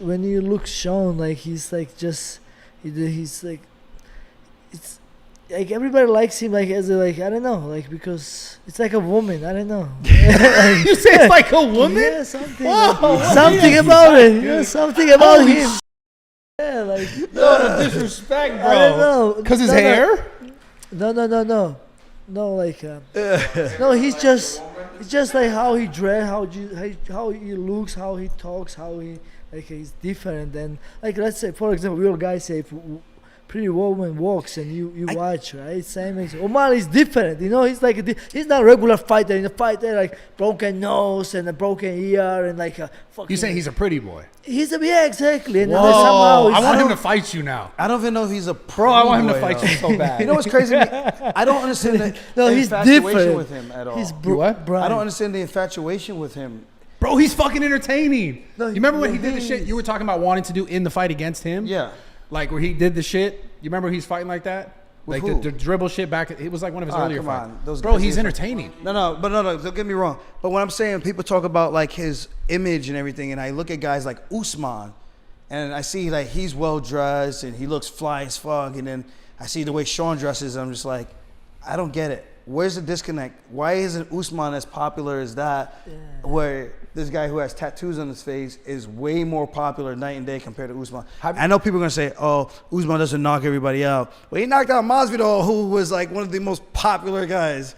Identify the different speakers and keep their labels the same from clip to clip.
Speaker 1: when you look Sean, like he's like just he's like it's like everybody likes him like as a like I don't know like because it's like a woman I don't know.
Speaker 2: You say it's like a woman?
Speaker 1: Yeah, something.
Speaker 2: Whoa,
Speaker 1: Something about it. Yeah, something about him. Yeah, like
Speaker 2: No, the disrespect, bro.
Speaker 1: I don't know.
Speaker 2: Cause his hair?
Speaker 1: No, like no, he's just it's just like how he dress, how he looks, how he talks, how he like he's different. And like let's say for example, real guys say if Pretty Woman walks and you watch, right? Same as Omar is different, you know. He's like he's not a regular fighter. In a fighter, like broken nose and a broken ear and like a fucking.
Speaker 2: You saying he's a pretty boy?
Speaker 1: He's a yeah, exactly. And
Speaker 2: Whoa!
Speaker 1: somehow
Speaker 2: I want him to fight you now,
Speaker 3: I don't even know if he's a pro.
Speaker 2: bro. I want him to fight you so bad.
Speaker 3: You know what's crazy? I don't understand the
Speaker 1: No, he's
Speaker 3: infatuation
Speaker 1: different.
Speaker 3: with him at all.
Speaker 1: He's
Speaker 2: what?
Speaker 1: Brian.
Speaker 3: I don't understand the infatuation with him.
Speaker 2: Bro, he's fucking entertaining.
Speaker 1: No,
Speaker 2: you remember when he did the
Speaker 1: he
Speaker 2: shit
Speaker 1: is.
Speaker 2: you were talking about wanting to do in the fight against him?
Speaker 3: Yeah.
Speaker 2: Like where he did the shit. You remember he's fighting like that?
Speaker 3: With
Speaker 2: Like
Speaker 3: who?
Speaker 2: the dribble shit back. It was like one of his earlier
Speaker 3: come
Speaker 2: fights.
Speaker 3: on. Those
Speaker 2: Bro,
Speaker 3: guys-
Speaker 2: he's entertaining.
Speaker 3: No, don't get me wrong. But when I'm saying people talk about like his image and everything, and I look at guys like Usman, and I see like he's well dressed and he looks fly as fuck, and then I see the way Sean dresses, I'm just like, I don't get it. Where's the disconnect? Why isn't Usman as popular as that?
Speaker 1: Yeah.
Speaker 3: Where this guy who has tattoos on his face is way more popular night and day compared to Usman.
Speaker 2: Have-
Speaker 3: I know people are gonna say, "Oh, Usman doesn't knock everybody out." Well, he knocked out Masvidal, who was like one of the most popular guys.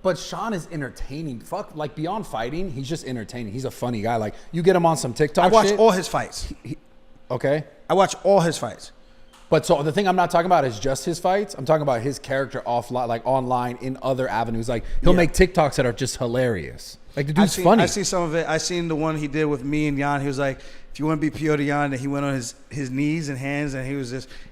Speaker 2: But Sean is entertaining. Fuck, like beyond fighting, he's just entertaining. He's a funny guy. Like you get him on some TikTok
Speaker 3: I watch
Speaker 2: shit.
Speaker 3: all his fights.
Speaker 2: Okay.
Speaker 3: I watch all his fights.
Speaker 2: But so the thing I'm not talking about is just his fights. I'm talking about his character offline, like online in other avenues. Like he'll make TikToks that are just hilarious. Like the dude's funny.
Speaker 3: I see some of it. I seen the one he did with me and Jan. He was like, if you want to be Piotr Jan, and he went on his knees and hands, and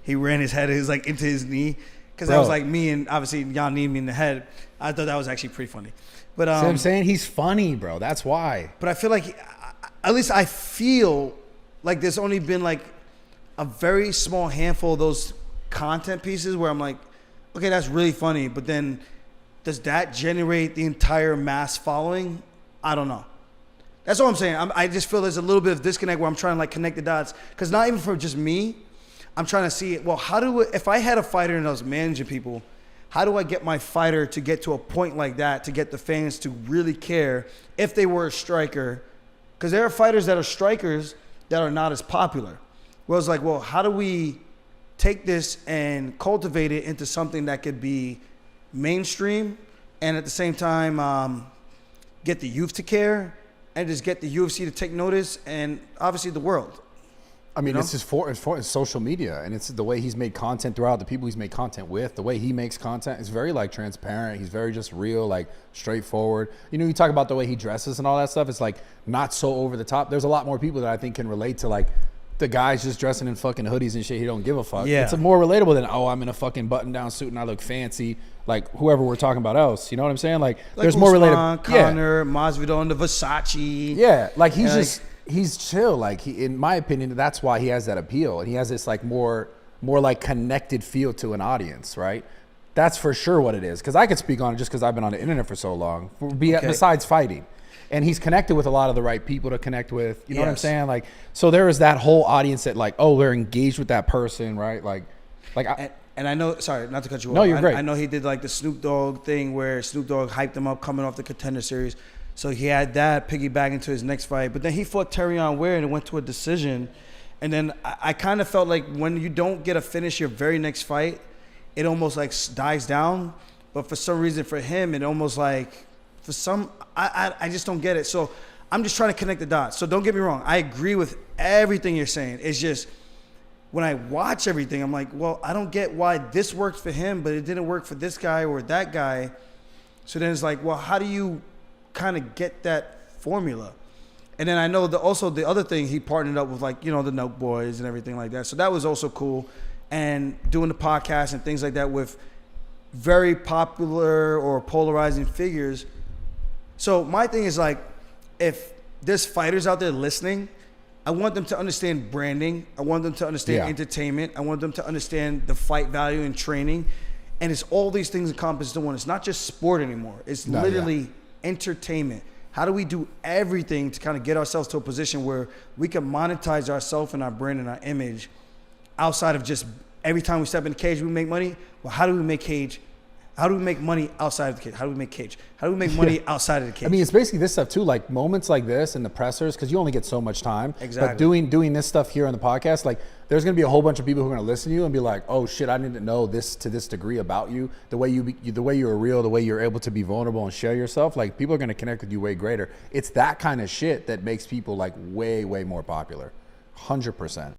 Speaker 3: he ran his head like into his knee. Because that was like me, and obviously Jan kneed me in the head. I thought that was actually pretty funny. But
Speaker 2: See what I'm saying? He's funny, bro. That's why.
Speaker 3: But I feel like, at least I feel like there's only been like a very small handful of those content pieces where I'm like, okay, that's really funny. But then does that generate the entire mass following? I don't know. That's all I'm saying. I just feel there's a little bit of disconnect where I'm trying to like connect the dots. Because not even for just me, I'm trying to see, well, if I had a fighter and I was managing people, how do I get my fighter to get to a point like that to get the fans to really care if they were a striker? Because there are fighters that are strikers that are not as popular. Well, it's like, well, how do we take this and cultivate it into something that could be mainstream and at the same time get the youth to care and just get the UFC to take notice and obviously the world.
Speaker 2: I mean,
Speaker 3: You know?
Speaker 2: it's social media, and it's the way he's made content throughout, the people he's made content with, the way he makes content is very like transparent. He's very just real, like straightforward. You know, you talk about the way he dresses and all that stuff. It's like not so over the top. There's a lot more people that I think can relate to like the guys just dressing in fucking hoodies and shit. He don't give a fuck.
Speaker 3: Yeah.
Speaker 2: It's more relatable than, oh, I'm in a fucking button down suit and I look fancy. Like whoever we're talking about else, you know what I'm saying? Like there's more
Speaker 3: Usman,
Speaker 2: relatable.
Speaker 3: Conor, Masvidal, and the Versace.
Speaker 2: Yeah, like he's
Speaker 3: And,
Speaker 2: just he's chill. Like he, in my opinion, that's why he has that appeal, and he has this like more like connected feel to an audience, right? That's for sure what it is. Because I could speak on it just because I've been on the internet for so long. Besides fighting, and he's connected with a lot of the right people to connect with. You know what I'm
Speaker 3: Yes.
Speaker 2: saying? Like, so there is that whole audience that like, oh, they're engaged with that person, right? Like.
Speaker 3: And I know, sorry, not to cut you off.
Speaker 2: No, you're great.
Speaker 3: I know he did like the Snoop Dogg thing where Snoop Dogg hyped him up coming off the Contender Series. So he had that piggyback into his next fight. But then he fought Terrion Ware and it went to a decision. And then I kind of felt like when you don't get a finish your very next fight, it almost like dies down. But for some reason for him, it almost like, for some, I just don't get it. So I'm just trying to connect the dots. So don't get me wrong. I agree with everything you're saying. It's just, when I watch everything, I'm like, well, I don't get why this worked for him, but it didn't work for this guy or that guy. So then it's like, well, how do you kind of get that formula? And then I know also the other thing, he partnered up with like, you know, the Note Boys and everything like that. So that was also cool. And doing the podcast and things like that with very popular or polarizing figures. So my thing is like, if there's fighters out there listening, I want them to understand branding. I want them to understand entertainment. I want them to understand the fight value and training. And it's all these things encompassed in one. It's not just sport anymore. It's literally entertainment. How do we do everything to kind of get ourselves to a position where we can monetize ourselves and our brand and our image outside of just every time we step in the cage, we make money? Well, how do we make cage? How do we make money outside of the cage? How do we make cage? How do we make money outside of the cage?
Speaker 2: I mean, it's basically this stuff too, like moments like this and the pressers, because you only get so much time.
Speaker 3: Exactly.
Speaker 2: But doing this stuff here on the podcast, like there's gonna be a whole bunch of people who are gonna listen to you and be like, oh shit, I didn't know this to this degree about you. The way the way you're real, the way you're able to be vulnerable and share yourself, like people are gonna connect with you way greater. It's that kind of shit that makes people like way more popular. 100%.